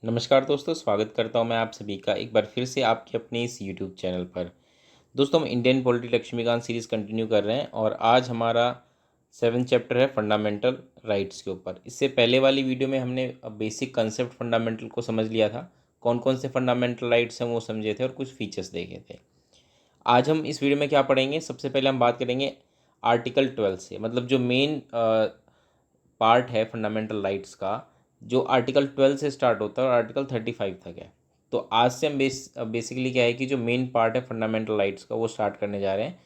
नमस्कार दोस्तों, स्वागत करता हूं मैं आप सभी का एक बार फिर से आपके अपने इस यूट्यूब चैनल पर। दोस्तों, हम Indian polity Laxmikanth series continue कर रहे हैं और आज हमारा 7th चैप्टर है फंडामेंटल राइट्स के ऊपर। इससे पहले वाली वीडियो में हमने बेसिक कंसेप्ट फंडामेंटल को समझ लिया था, कौन कौन से फंडामेंटल राइट्स हैं वो समझे थे और कुछ फीचर्स देखे थे। आज हम इस वीडियो में क्या पढ़ेंगे? सबसे पहले हम बात करेंगे आर्टिकल 12 से, मतलब जो मेन पार्ट है फंडामेंटल राइट्स का, जो आर्टिकल 12 से स्टार्ट होता है और आर्टिकल 35 तक है। तो आज से हम बेसिकली क्या है कि जो मेन पार्ट है फंडामेंटल राइट्स का वो स्टार्ट करने जा रहे हैं।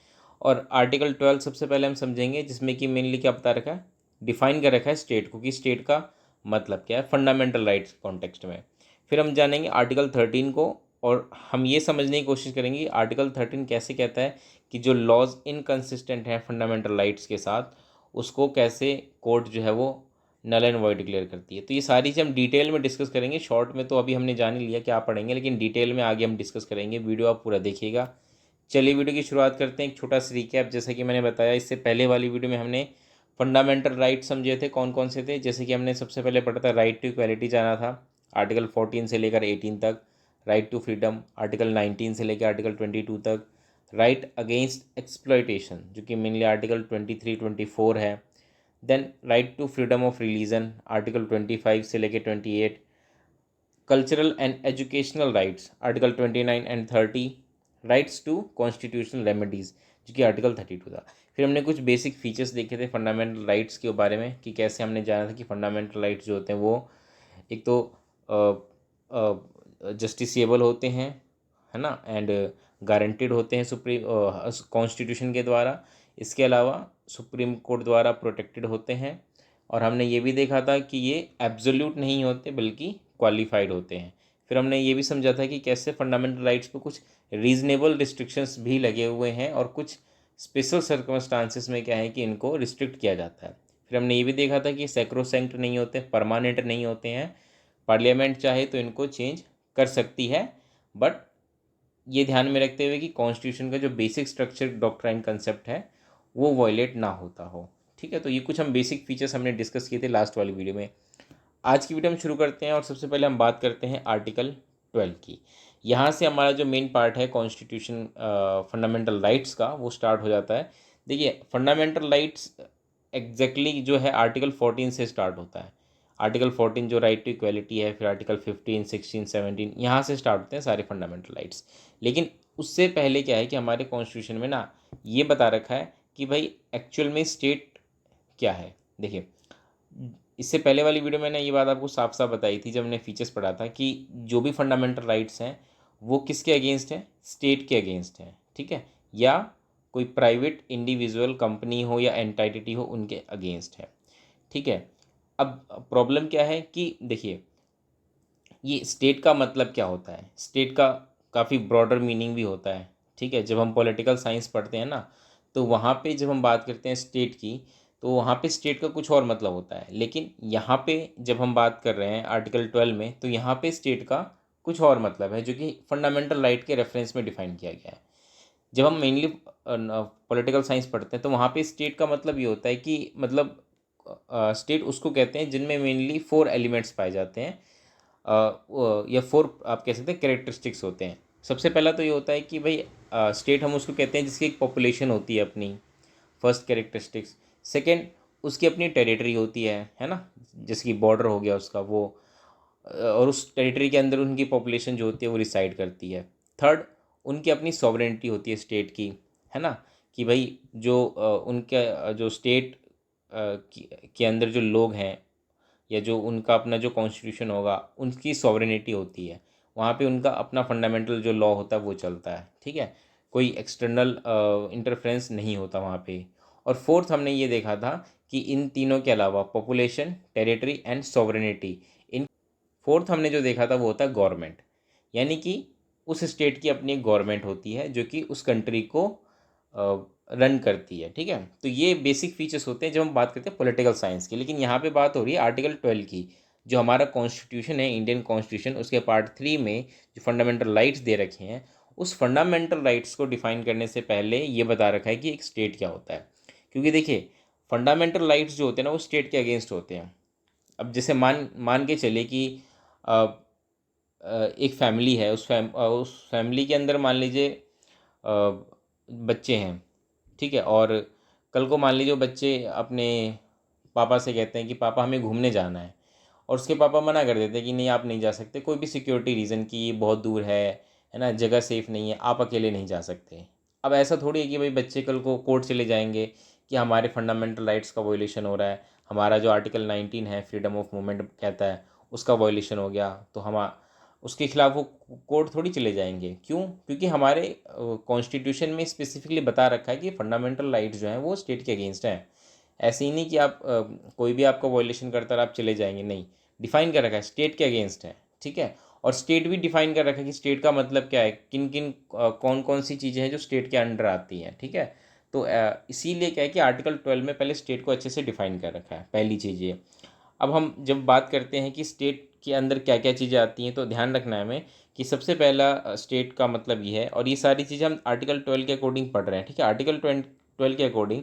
और आर्टिकल 12 सबसे पहले हम समझेंगे, जिसमें कि मेनली क्या बता रखा है, डिफाइन कर रखा है स्टेट को, कि स्टेट का मतलब क्या है फंडामेंटल राइट्स कॉन्टेक्स्ट में। फिर हम जानेंगे आर्टिकल 13 को, और हम ये समझने की कोशिश करेंगे आर्टिकल 13 कैसे कहता है कि जो लॉज इनकन्सिस्टेंट हैं फंडामेंटल राइट्स के साथ, उसको कैसे कोर्ट जो है वो नल एंड वॉइड डिक्लेयर करती है। तो ये सारी चीज़ हम डिटेल में डिस्कस करेंगे। शॉर्ट में तो अभी हमने जान ही लिया क्या पढ़ेंगे, लेकिन डिटेल में आगे हम डिस्कस करेंगे। वीडियो आप पूरा देखिएगा। चलिए वीडियो की शुरुआत करते हैं। एक छोटा सा रिकैप, जैसे कि मैंने बताया इससे पहले वाली वीडियो में हमने फंडामेंटल राइट समझे थे, कौन कौन से थे। जैसे कि हमने सबसे पहले पढ़ा था राइट टू इक्वालिटी, जाना था आर्टिकल 14 से लेकर 18 तक। राइट टू फ्रीडम आर्टिकल 19 से लेकर आर्टिकल 22 तक। राइट अगेंस्ट एक्सप्लॉयटेशन, जो कि मेनली आर्टिकल 23 24 है। Then right to freedom of religion article 25 से लेके 28। Cultural and educational rights article 29 and 30। Rights to constitutional remedies, जो कि आर्टिकल 32 था। फिर हमने कुछ बेसिक फीचर्स देखे थे फंडामेंटल राइट्स के बारे में, कि कैसे हमने जाना था कि फंडामेंटल राइट्स जो होते हैं वो एक तो जस्टिसेबल होते हैं, है ना, एंड गारंटेड होते हैं सुप्रीम कॉन्स्टिट्यूशन के द्वारा। इसके अलावा सुप्रीम कोर्ट द्वारा प्रोटेक्टेड होते हैं। और हमने ये भी देखा था कि ये एब्सोल्यूट नहीं होते बल्कि क्वालिफाइड होते हैं। फिर हमने ये भी समझा था कि कैसे फंडामेंटल राइट्स पे कुछ रीजनेबल रिस्ट्रिक्शंस भी लगे हुए हैं, और कुछ स्पेशल सर्कमस्टांसिस में क्या है कि इनको रिस्ट्रिक्ट किया जाता है। फिर हमने ये भी देखा था कि सैक्रोसैंक्ट नहीं होते, परमानेंट नहीं होते हैं। पार्लियामेंट चाहे तो इनको चेंज कर सकती है, बट ये ध्यान में रखते हुए कि कॉन्स्टिट्यूशन का जो बेसिक स्ट्रक्चर डॉक्ट्राइन कंसेप्ट है वो वॉयलेट ना होता हो। ठीक है, तो ये कुछ हम बेसिक फीचर्स हमने डिस्कस किए थे लास्ट वाली वीडियो में। आज की वीडियो हम शुरू करते हैं, और सबसे पहले हम बात करते हैं आर्टिकल 12 की। यहाँ से हमारा जो मेन पार्ट है कॉन्स्टिट्यूशन फंडामेंटल राइट्स का, वो स्टार्ट हो जाता है। देखिए, फंडामेंटल राइट्स एग्जैक्टली जो है आर्टिकल 14 से स्टार्ट होता है। आर्टिकल 14 जो राइट टू इक्वलिटी है, फिर आर्टिकल 15 16 17 यहाँ से स्टार्ट होते हैं सारे फंडामेंटल राइट्स। लेकिन उससे पहले क्या है कि हमारे कॉन्स्टिट्यूशन में ना ये बता रखा है कि भाई एक्चुअल में स्टेट क्या है। देखिए, इससे पहले वाली वीडियो में मैंने ये बात आपको साफ साफ बताई थी जब हमने फीचर्स पढ़ा था, कि जो भी फंडामेंटल राइट्स हैं वो किसके अगेंस्ट हैं? स्टेट के अगेंस्ट हैं, ठीक है, या कोई प्राइवेट इंडिविजुअल कंपनी हो या एंटाइटी हो उनके अगेंस्ट है। ठीक है, अब प्रॉब्लम क्या है कि देखिए, ये स्टेट का मतलब क्या होता है? स्टेट का काफ़ी ब्रॉडर मीनिंग भी होता है। ठीक है, जब हम पॉलिटिकल साइंस पढ़ते हैं ना, तो वहाँ पे जब हम बात करते हैं स्टेट की, तो वहाँ पे स्टेट का कुछ और मतलब होता है। लेकिन यहाँ पे जब हम बात कर रहे हैं आर्टिकल 12 में, तो यहाँ पे स्टेट का कुछ और मतलब है, जो कि फंडामेंटल राइट के रेफरेंस में डिफाइन किया गया है। जब हम मेनली पॉलिटिकल साइंस पढ़ते हैं, तो वहाँ पे स्टेट का मतलब ये होता है कि मतलब स्टेट उसको कहते हैं जिनमें मेनली 4 एलिमेंट्स पाए जाते हैं, या 4 आप कह सकते हैं कैरेक्टरिस्टिक्स होते हैं। सबसे पहला तो ये होता है कि भाई स्टेट हम उसको कहते हैं जिसकी एक पॉपुलेशन होती है अपनी, फर्स्ट कैरेक्टरिस्टिक्स। सेकंड, उसकी अपनी टेरिटरी होती है ना, जैसे कि बॉर्डर हो गया उसका वो, और उस टेरिटरी के अंदर उनकी पॉपुलेशन जो होती है वो रिसाइड करती है। थर्ड, उनकी अपनी सॉवरेनिटी होती है स्टेट की, है ना, कि भाई जो उनके जो स्टेट के अंदर जो लोग हैं, या जो उनका अपना जो कॉन्स्टिट्यूशन होगा, उनकी सॉवरेनिटी होती है। वहाँ पे उनका अपना फंडामेंटल जो लॉ होता है वो चलता है। ठीक है, कोई एक्सटर्नल इंटरफेरेंस नहीं होता वहाँ पे। और फोर्थ हमने ये देखा था कि इन तीनों के अलावा population, territory and sovereignty, in fourth हमने जो देखा था वो होता है गवर्नमेंट। यानी कि उस स्टेट की अपनी एक गवर्नमेंट होती है जो कि उस कंट्री को रन करती है। ठीक है, तो ये बेसिक फीचर्स होते हैं जब हम बात करते हैं पॉलिटिकल साइंस की। लेकिन यहाँ पे बात हो रही है आर्टिकल 12 की, जो हमारा कॉन्स्टिट्यूशन है, इंडियन कॉन्स्टिट्यूशन, उसके पार्ट 3 में जो फंडामेंटल राइट्स दे रखे हैं, उस फंडामेंटल राइट्स को डिफाइन करने से पहले ये बता रखा है कि एक स्टेट क्या होता है। क्योंकि देखिए, फंडामेंटल राइट्स जो होते हैं ना वो स्टेट के अगेंस्ट होते हैं। अब जैसे मान मान के चले कि एक फैमिली है, उस फैमिली के अंदर मान लीजिए बच्चे हैं, ठीक है, और कल को मान लीजिए वो बच्चे अपने पापा से कहते हैं कि पापा हमें घूमने जाना है, और उसके पापा मना कर देते हैं कि नहीं आप नहीं जा सकते, कोई भी सिक्योरिटी रीज़न कि ये बहुत दूर है ना, जगह सेफ़ नहीं है, आप अकेले नहीं जा सकते। अब ऐसा थोड़ी है कि भाई बच्चे कल को कोर्ट चले जाएंगे कि हमारे फंडामेंटल राइट्स का वायलेशन हो रहा है, हमारा जो आर्टिकल 19 है फ्रीडम ऑफ मूवमेंट कहता है उसका वायलेशन हो गया, तो हम उसके खिलाफ वो कोर्ट थोड़ी चले जाएंगे। क्यों? क्योंकि हमारे कॉन्स्टिट्यूशन में स्पेसिफिकली बता रखा है कि फंडामेंटल राइट्स जो हैं वो स्टेट के अगेंस्ट हैं। ऐसे ही नहीं कि आप कोई भी आपका वायलेशन करता है आप चले जाएंगे, नहीं, डिफाइन कर रखा है स्टेट के अगेंस्ट है, ठीक है। और स्टेट भी डिफाइन कर रखा है कि स्टेट का मतलब क्या है, किन किन कौन कौन सी चीज़ें हैं जो स्टेट के अंडर आती हैं, ठीक है। तो इसीलिए क्या है कि आर्टिकल 12 में पहले स्टेट को अच्छे से डिफाइन कर रखा है, पहली चीज़ ये। अब हम जब बात करते हैं कि स्टेट के अंदर क्या क्या चीज़ें आती हैं, तो ध्यान रखना है हमें कि सबसे पहला स्टेट का मतलब ये है, और ये सारी चीज़ें हम आर्टिकल 12 के अकॉर्डिंग पढ़ रहे हैं, ठीक है। आर्टिकल 12 के अकॉर्डिंग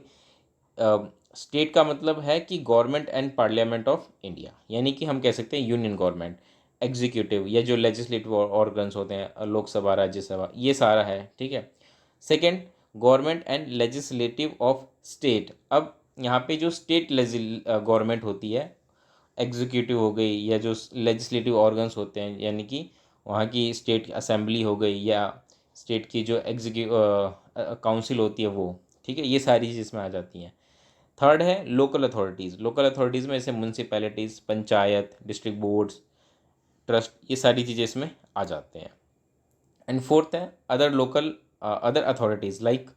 स्टेट का मतलब है कि government and parliament of India, यानी कि हम कह सकते हैं यूनियन गवर्नमेंट, एग्जीक्यूटिव या जो लेजिस्लेटिव ऑर्गन्स होते हैं, लोकसभा राज्यसभा, ये सारा है, ठीक है। Second, government and legislative of state. अब यहाँ पे जो स्टेट गवर्नमेंट होती है, एग्जीक्यूटिव हो गई, या जो लेजिस्लेटिव ऑर्गन्स होते हैं, यानी कि वहाँ की स्टेट असेंबली हो गई, या स्टेट की जो काउंसिल होती है वो, ठीक है, ये सारी चीज़ इसमें आ जाती हैं। थर्ड है लोकल अथॉरिटीज़। लोकल अथॉरिटीज़ में जैसे municipalities, panchayat, district boards, trust, ये सारी चीज़ें इसमें आ जाते हैं। एंड फोर्थ है अदर अथॉरिटीज़ लाइक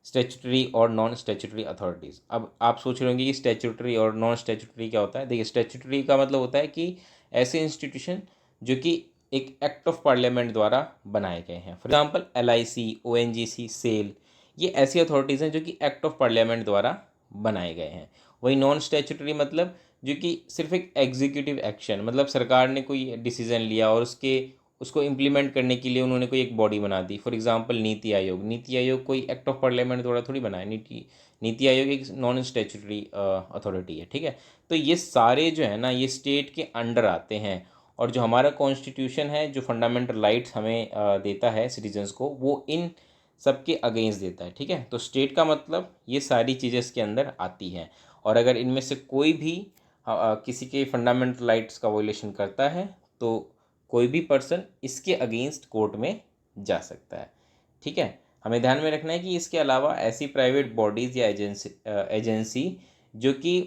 स्टैच्यूटरी और नॉन स्टैच्यूटरी अथॉरिटीज़। अब आप सोच रहे होंगे कि स्टैच्यूटरी और नॉन स्टैच्यूटरी क्या होता है। देखिए, स्टैच्यूटरी का मतलब होता है कि ऐसे इंस्टीट्यूशन जो कि एक एक्ट ऑफ पार्लियामेंट द्वारा बनाए गए हैं। For example LIC, ONGC, SAIL, ये ऐसी अथॉरिटीज़ हैं जो कि एक्ट ऑफ पार्लियामेंट द्वारा बनाए गए हैं। वही नॉन स्टैच्यूटरी मतलब जो कि सिर्फ एक एग्जीक्यूटिव एक्शन, मतलब सरकार ने कोई डिसीजन लिया और उसको इम्प्लीमेंट करने के लिए उन्होंने कोई एक बॉडी बना दी। For example NITI Aayog. नीति आयोग कोई एक्ट ऑफ पार्लियामेंट द्वारा थोड़ी बनाया। नीति आयोग एक नॉन स्टैच्यूटरी अथॉरिटी है, ठीक है। तो ये सारे जो है ना, ये स्टेट के अंडर आते हैं, और जो हमारा कॉन्स्टिट्यूशन है, जो फंडामेंटल राइट्स हमें देता है सिटीजन्स को, वो इन सबके अगेंस्ट देता है, ठीक है। तो स्टेट का मतलब ये सारी चीज़ें इसके अंदर आती हैं, और अगर इनमें से कोई भी किसी के फंडामेंटल राइट्स का वोलेशन करता है, तो कोई भी पर्सन इसके अगेंस्ट कोर्ट में जा सकता है, ठीक है। हमें ध्यान में रखना है कि इसके अलावा ऐसी प्राइवेट बॉडीज़ या एजेंसी जो कि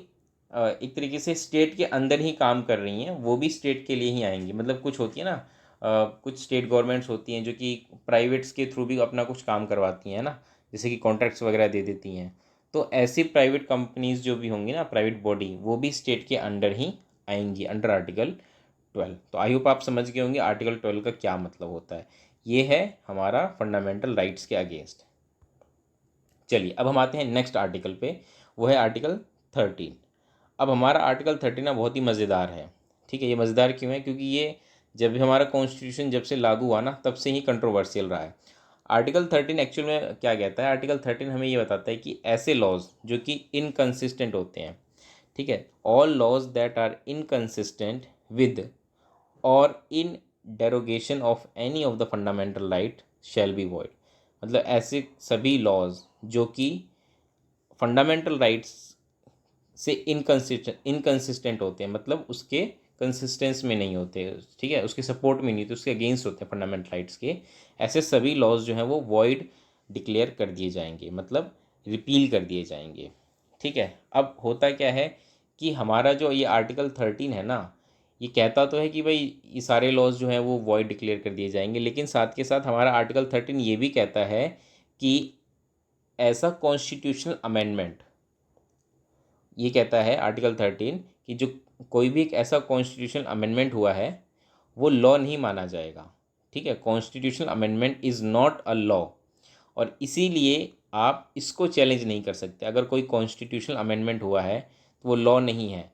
एक तरीके से स्टेट के अंदर ही काम कर रही हैं, वो भी स्टेट के लिए ही आएंगी। मतलब कुछ होती है ना, कुछ स्टेट गवर्नमेंट्स होती हैं जो कि प्राइवेट्स के थ्रू भी अपना कुछ काम करवाती हैं ना, जैसे कि कॉन्ट्रैक्ट्स वगैरह दे देती हैं। तो ऐसी प्राइवेट कंपनीज जो भी होंगी ना, प्राइवेट बॉडी, वो भी स्टेट के अंडर ही आएंगी, अंडर आर्टिकल 12। तो आई होप आप समझ गए होंगे आर्टिकल 12 का क्या मतलब होता है। ये है हमारा फंडामेंटल राइट्स के अगेंस्ट। चलिए, अब हम आते हैं नेक्स्ट आर्टिकल पे, वो है आर्टिकल 13। अब हमारा आर्टिकल 13 ना बहुत ही मज़ेदार है, ठीक है। ये मज़ेदार क्यों है? क्योंकि ये जब भी हमारा कॉन्स्टिट्यूशन जब से लागू हुआ ना, तब से ही कंट्रोवर्शियल रहा है। आर्टिकल 13 एक्चुअल में क्या कहता है? आर्टिकल 13 हमें ये बताता है कि ऐसे लॉज जो कि इनकन्सिस्टेंट होते हैं, ठीक है, all laws that are inconsistent with और in derogation of any of the fundamental right shall be void. मतलब ऐसे सभी लॉज जो कि फंडामेंटल राइट्स से इनकन्सिस्टेंट होते हैं, मतलब उसके कंसिस्टेंस में नहीं होते, ठीक है, उसके सपोर्ट में नहीं होते, उसके अगेंस्ट होते हैं फंडामेंटल राइट्स के, ऐसे सभी लॉज जो हैं वो वॉइड डिक्लेयर कर दिए जाएंगे, मतलब रिपील कर दिए जाएंगे, ठीक है। अब होता क्या है कि हमारा जो ये आर्टिकल 13 है ना, ये कहता तो है कि भाई ये सारे लॉज जो हैं वो वॉइड डिक्लेयर कर दिए जाएंगे, लेकिन साथ के साथ हमारा आर्टिकल 13 ये भी कहता है कि ऐसा कॉन्स्टिट्यूशनल अमेंडमेंट, ये कहता है आर्टिकल 13 कि जो कोई भी एक ऐसा कॉन्स्टिट्यूशनल अमेंडमेंट हुआ है वो लॉ नहीं माना जाएगा, ठीक है। Constitutional amendment is not a law, और इसीलिए आप इसको चैलेंज नहीं कर सकते। अगर कोई कॉन्स्टिट्यूशनल अमेंडमेंट हुआ है तो वो लॉ नहीं है।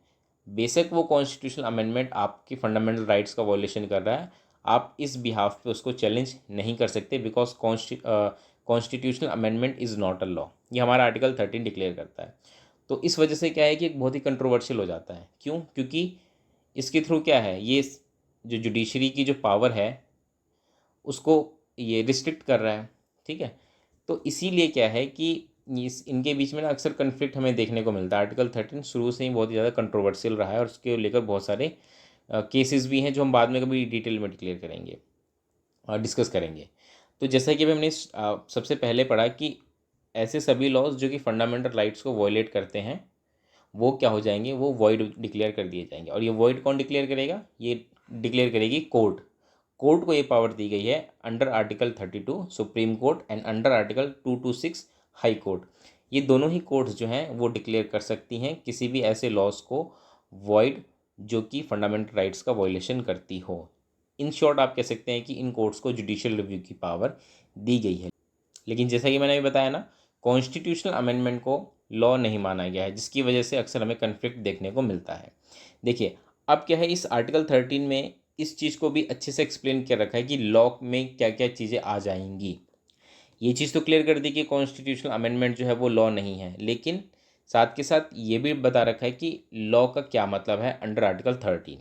बेशक वो कॉन्स्टिट्यूशनल अमेंडमेंट आपकी फंडामेंटल राइट्स का वॉलेशन कर रहा है, आप इस बिहाफ पे उसको चैलेंज नहीं कर सकते, because constitutional amendment is not a law. ये हमारा आर्टिकल 13 डिक्लेयर करता है। तो इस वजह से क्या है कि एक बहुत ही कंट्रोवर्शियल हो जाता है। क्यों? क्योंकि इसके थ्रू क्या है, ये जो जुडिशरी की जो पावर है उसको ये रिस्ट्रिक्ट कर रहा है। ठीक है, तो इसीलिए क्या है कि इस इनके बीच में ना अक्सर कन्फ्लिक्ट हमें देखने को मिलता है। आर्टिकल 13 शुरू से ही बहुत ही ज़्यादा कंट्रोवर्शियल रहा है और उसके लेकर बहुत सारे केसेस भी हैं जो हम बाद में कभी डिटेल में डिक्लेयर करेंगे और डिस्कस करेंगे। तो जैसा कि अभी हमने सबसे पहले पढ़ा कि ऐसे सभी लॉज जो कि फंडामेंटल राइट्स को वॉयलेट करते हैं वो क्या हो जाएंगे, वो वॉइड डिक्लेयर कर दिए जाएंगे। और ये वॉइड कौन डिक्लेयर करेगा, ये डिक्लेयर करेगी कोर्ट। कोर्ट को ये पावर दी गई है under article 32 supreme court and under article 226 high court. ये दोनों ही कोर्ट्स जो हैं वो डिक्लेयर कर सकती हैं किसी भी ऐसे लॉज को वॉइड जो कि फंडामेंटल राइट्स का वॉयलेशन करती हो। इन शॉर्ट आप कह सकते हैं कि इन कोर्ट्स को जुडिशियल रिव्यू की पावर दी गई है। लेकिन जैसा कि मैंने अभी बताया ना, कॉन्स्टिट्यूशनल अमेंडमेंट को लॉ नहीं माना गया है, जिसकी वजह से अक्सर हमें कन्फ्लिक्ट देखने को मिलता है। देखिए अब क्या है, इस आर्टिकल 13 में इस चीज़ को भी अच्छे से एक्सप्लेन कर रखा है कि लॉ में क्या क्या चीज़ें आ जाएंगी। ये चीज़ तो क्लियर कर दी कि कॉन्स्टिट्यूशनल अमेंडमेंट जो है वो लॉ नहीं है, लेकिन साथ के साथ ये भी बता रखा है कि लॉ का क्या मतलब है अंडर आर्टिकल 13।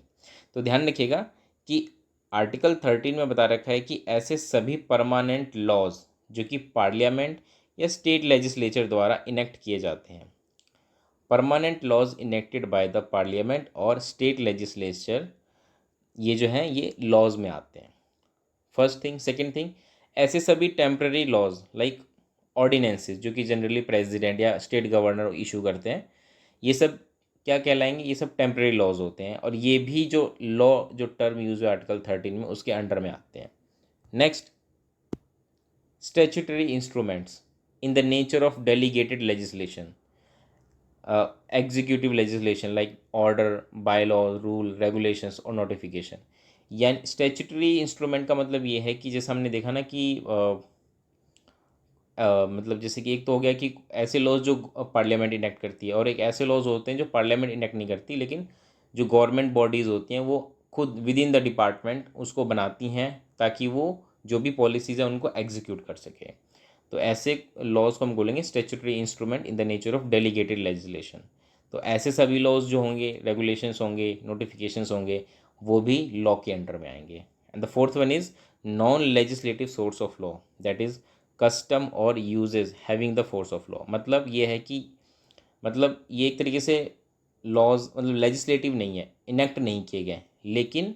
तो ध्यान रखिएगा कि आर्टिकल 13 में बता रखा है कि ऐसे सभी परमानेंट लॉज जो कि पार्लियामेंट या स्टेट लेजिस्लेचर द्वारा इनेक्ट किए जाते हैं। Permanent laws enacted by the parliament और स्टेट लेजिस्लेचर, ये जो हैं ये लॉज में आते हैं। First thing. सेकंड थिंग, ऐसे सभी टेम्पररी लॉज लाइक ऑर्डिनेंसेस जो कि जनरली प्रेसिडेंट या स्टेट गवर्नर इशू करते हैं, ये सब क्या कहलाएंगे, ये सब टेम्पररी लॉज होते हैं। और ये भी जो लॉ जो टर्म यूज है आर्टिकल 13 में उसके अंडर में आते हैं। Next, statutory instruments in the nature of delegated legislation, executive legislation like order, by law, rule, regulations और नोटिफिकेशन। यानी स्टैट्यूटरी इंस्ट्रूमेंट का मतलब ये है कि जैसे हमने देखा ना कि मतलब जैसे कि एक तो हो गया कि ऐसे लॉज जो पार्लियामेंट इनेक्ट करती है, और एक ऐसे लॉज होते हैं जो पार्लियामेंट इनेक्ट नहीं करती लेकिन जो गवर्नमेंट बॉडीज़ होती हैं वो खुद विद इन द डिपार्टमेंट उसको बनाती हैं ताकि वो जो भी पॉलिसीज़ हैं उनको एग्जीक्यूट कर सके। तो ऐसे लॉज को हम बोलेंगे statutory instrument in the nature of delegated legislation. तो ऐसे सभी लॉज जो होंगे, रेगुलेशंस होंगे, नोटिफिकेशंस होंगे, वो भी लॉ के अंडर में आएंगे। And the fourth one is non legislative source of law, that is custom और usages having the force of law. मतलब ये है कि मतलब ये एक तरीके से लॉज मतलब लेजिस्लेटिव नहीं है, इनेक्ट नहीं किए गए, लेकिन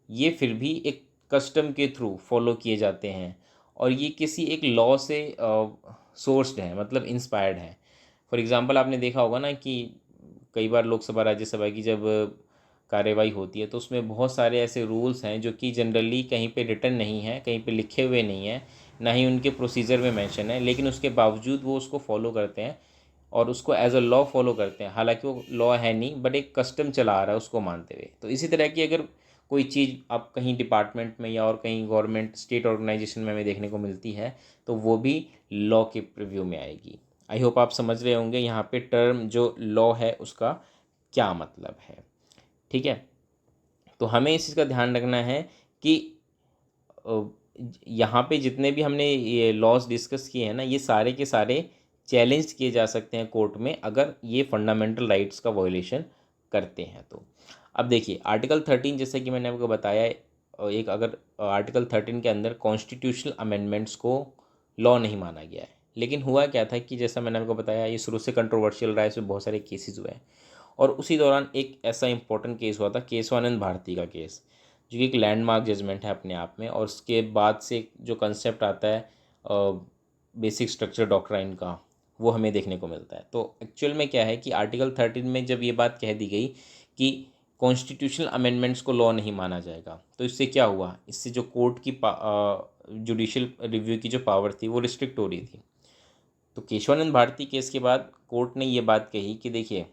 ये फिर भी एक कस्टम के थ्रू फॉलो किए जाते हैं और ये किसी एक लॉ से सोर्स्ड है, मतलब इंस्पायर्ड है। फॉर एग्ज़ाम्पल आपने देखा होगा ना कि कई बार लोकसभा राज्यसभा की जब कार्यवाही होती है तो उसमें बहुत सारे ऐसे रूल्स हैं जो कि जनरली कहीं पे रिटन नहीं है, कहीं पे लिखे हुए नहीं हैं, ना ही उनके प्रोसीजर में मेंशन है, लेकिन उसके बावजूद वो उसको फॉलो करते हैं और उसको एज अ लॉ फॉलो करते हैं। हालांकि वो लॉ है नहीं बट एक कस्टम चला आ रहा है उसको मानते हुए। तो इसी तरह की अगर कोई चीज़ आप कहीं डिपार्टमेंट में या और कहीं गवर्नमेंट स्टेट ऑर्गेनाइजेशन में हमें देखने को मिलती है तो वो भी लॉ के प्रिव्यू में आएगी। आई होप आप समझ रहे होंगे यहाँ पे टर्म जो लॉ है उसका क्या मतलब है। ठीक है, तो हमें इस चीज़ का ध्यान रखना है कि यहाँ पे जितने भी हमने ये लॉज डिस्कस किए हैं ना, ये सारे के सारे चैलेंज किए जा सकते हैं कोर्ट में अगर ये फंडामेंटल राइट्स का वायलेशन करते हैं तो। अब देखिए आर्टिकल 13 जैसे कि मैंने आपको बताया एक अगर आर्टिकल 13 के अंदर कॉन्स्टिट्यूशनल अमेंडमेंट्स को लॉ नहीं माना गया है, लेकिन हुआ क्या था कि जैसा मैंने आपको बताया ये शुरू से कंट्रोवर्शियल रहा है, इसमें बहुत सारे केसेस हुए हैं। और उसी दौरान एक ऐसा इंपॉर्टेंट केस हुआ था केशवानंद भारती का केस, जो कि एक लैंडमार्क जजमेंट है अपने आप में। और उसके बाद से जो कंसेप्ट आता है बेसिक स्ट्रक्चर डॉक्ट्राइन का, वो हमें देखने को मिलता है। तो एक्चुअल में क्या है कि आर्टिकल 13 में जब ये बात कह दी गई कि कॉन्स्टिट्यूशनल अमेंडमेंट्स को लॉ नहीं माना जाएगा, तो इससे क्या हुआ, इससे जो कोर्ट की जुडिशियल रिव्यू की जो पावर थी वो रिस्ट्रिक्ट हो रही थी। तो केशवानंद भारती केस के बाद कोर्ट ने ये बात कही कि देखिए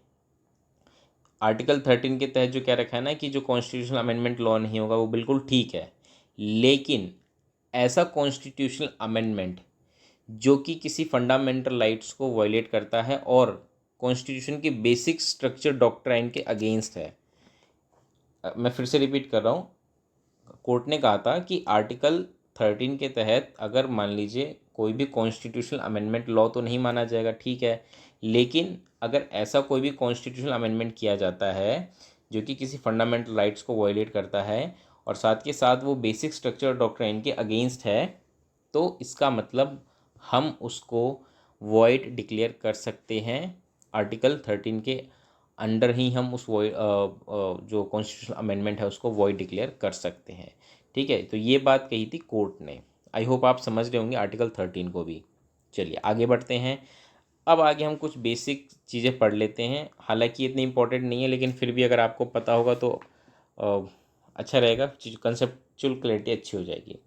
आर्टिकल 13 के तहत जो क्या रखा है ना कि जो कॉन्स्टिट्यूशनल अमेंडमेंट लॉ नहीं होगा वो बिल्कुल ठीक है, लेकिन ऐसा कॉन्स्टिट्यूशनल अमेंडमेंट जो कि किसी फंडामेंटल राइट्स को वायलेट करता है और कॉन्स्टिट्यूशन की बेसिक स्ट्रक्चर डॉक्ट्राइन के अगेंस्ट है। मैं फिर से रिपीट कर रहा हूँ, कोर्ट ने कहा था कि आर्टिकल 13 के तहत अगर मान लीजिए कोई भी कॉन्स्टिट्यूशनल अमेंडमेंट लॉ तो नहीं माना जाएगा, ठीक है, लेकिन अगर ऐसा कोई भी कॉन्स्टिट्यूशनल अमेंडमेंट किया जाता है जो कि किसी फंडामेंटल राइट्स को वायलेट करता है और साथ के साथ वो बेसिक स्ट्रक्चर डॉक्ट्राइन के अगेंस्ट है, तो इसका मतलब हम उसको वॉइड डिक्लेयर कर सकते हैं। आर्टिकल 13 के अंडर ही हम उस वॉइड जो कॉन्स्टिट्यूशनल अमेंडमेंट है उसको वॉइड डिक्लेयर कर सकते हैं। ठीक है, तो ये बात कही थी कोर्ट ने। आई होप आप समझ रहे होंगे आर्टिकल 13 को भी। चलिए आगे बढ़ते हैं। अब आगे हम कुछ बेसिक चीज़ें पढ़ लेते हैं, हालांकि इतनी इंपॉर्टेंट नहीं है, लेकिन फिर भी अगर आपको पता होगा तो अच्छा रहेगा, चीज़ कंसेप्चुअल क्लैरिटी अच्छी हो जाएगी।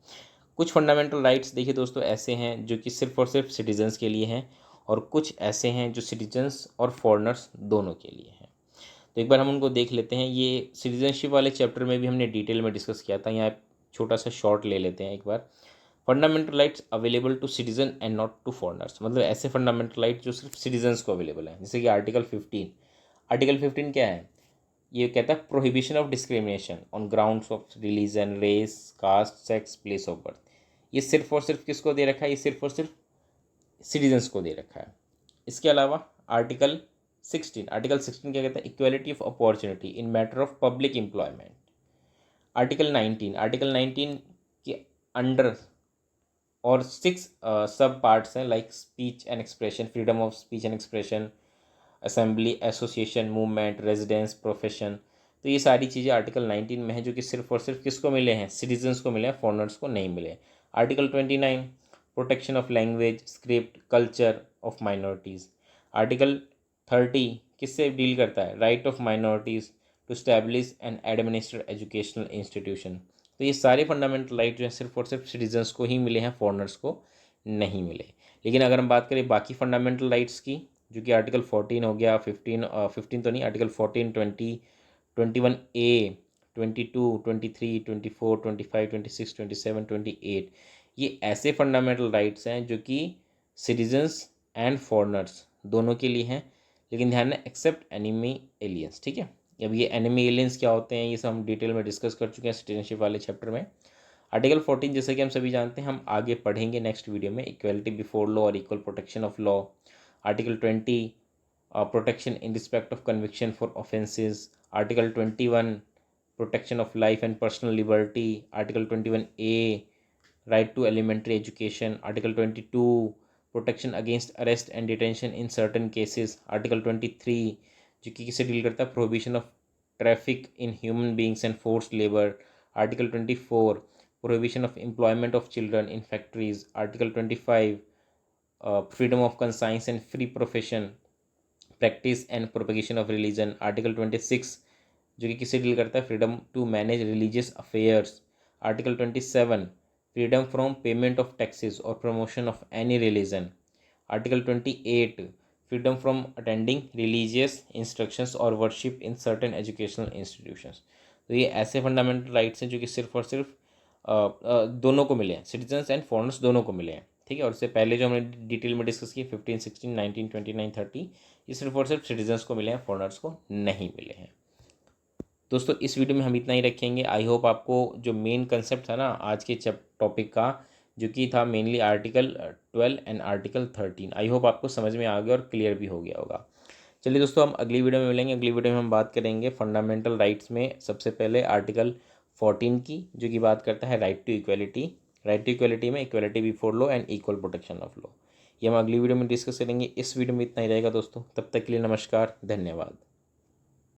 कुछ फंडामेंटल राइट्स देखिए दोस्तों ऐसे हैं जो कि सिर्फ और सिर्फ सिटीजन्स के लिए हैं, और कुछ ऐसे हैं जो सिटीजन्स और फॉरेनर्स दोनों के लिए हैं। तो एक बार हम उनको देख लेते हैं। ये सिटीजनशिप वाले चैप्टर में भी हमने डिटेल में डिस्कस किया था, यहाँ छोटा सा शॉर्ट ले लेते हैं एक बार। Fundamental rights available to citizen and not to foreigners, मतलब ऐसे फंडामेंटल राइट जो सिर्फ सिटीजन्स को अवेलेबल है, जैसे कि आर्टिकल 15। आर्टिकल 15 क्या है? ये कहता है prohibition of discrimination on grounds of religion, race, caste, sex, place of birth. ये सिर्फ और सिर्फ किसको दे रखा है? ये सिर्फ और सिर्फ सिटीजन्स को दे रखा है। इसके अलावा आर्टिकल 16, आर्टिकल 16 क्या कहता है? Equality of opportunity in matter of public employment. Article 19, article 19 के अंडर और 6 सब पार्ट्स हैं, like speech and expression, freedom of speech and expression, assembly, association, movement, residence, profession. तो ये सारी चीज़ें आर्टिकल 19 में है, जो कि सिर्फ और सिर्फ किसको मिले हैं? सिटीजन्स को मिले हैं, फॉरनर्स को नहीं मिले। Article 29, protection of language, script, culture of minorities. Article 30 किससे डील करता है? Right of minorities to establish and administer educational institution. तो ये सारे फंडामेंटल राइट जो हैं सिर्फ और सिर्फ सिटीजन्स को ही मिले हैं, फॉरनर्स को नहीं मिले। लेकिन अगर हम बात करें बाकी फंडामेंटल राइट्स की, जो कि आर्टिकल 14 हो गया, 15 तो नहीं, आर्टिकल 14, 20, 21A, 22, 23, 24, 25, 26, 27, 28, ये ऐसे फंडामेंटल राइट्स हैं जो कि सिटीजन्स एंड फॉरनर्स दोनों के लिए हैं। लेकिन ध्यान रखना, एक्सेप्ट एनिमी एलियंस। ठीक है, अब ये एनिमी एलियंस क्या होते हैं ये सब हम डिटेल में डिस्कस कर चुके हैं सिटीजनशिप वाले चैप्टर में। आर्टिकल 14 जैसे कि हम सभी जानते हैं, हम आगे पढ़ेंगे नेक्स्ट वीडियो में, इक्वलिटी बिफोर लॉ और equal protection of law. Article 20, protection in respect of conviction for offences. Article 21, protection of life and personal liberty. Article 21A, right to elementary education. Article 22, protection against arrest and detention in certain cases. Article 23 जो कि किसे deal करता है? Prohibition of traffic in human beings and forced labour. Article 24, prohibition of employment of children in factories. Article 25, freedom of conscience and free profession, practice and propagation of religion. Article 26 जो कि किससे deal करता है? Freedom to manage religious affairs. Article 27, freedom from payment of taxes और promotion of any religion. Article 28, freedom from attending religious instructions और worship in certain educational institutions. तो ये ऐसे फंडामेंटल राइट्स हैं जो कि सिर्फ और सिर्फ दोनों को मिले हैं, सिटीजन्स एंड फॉरेनर्स दोनों को मिले हैं। ठीक है, और इससे पहले जो हमने डिटेल में डिस्कस किए 15, 16, 19, 29, 30, ये सिर्फ और सिर्फ सिटीजन्स को मिले हैं, फॉरेनर्स को नहीं मिले हैं। दोस्तों इस वीडियो में हम इतना ही रखेंगे। आई होप आपको जो मेन कंसेप्ट था ना आज के टॉपिक का, जो कि था mainly article 12 and article 13, I hope आपको समझ में आ गया और क्लियर भी हो गया होगा। चलिए दोस्तों, हम अगली वीडियो में मिलेंगे। अगली वीडियो में हम बात करेंगे फंडामेंटल राइट्स में सबसे पहले आर्टिकल 14 की, जो कि बात करता है right to equality. Right to equality में equality before law and equal protection of law, ये हम अगली वीडियो में डिस्कस करेंगे। इस वीडियो में इतना ही रहेगा दोस्तों, तब तक के लिए नमस्कार, धन्यवाद।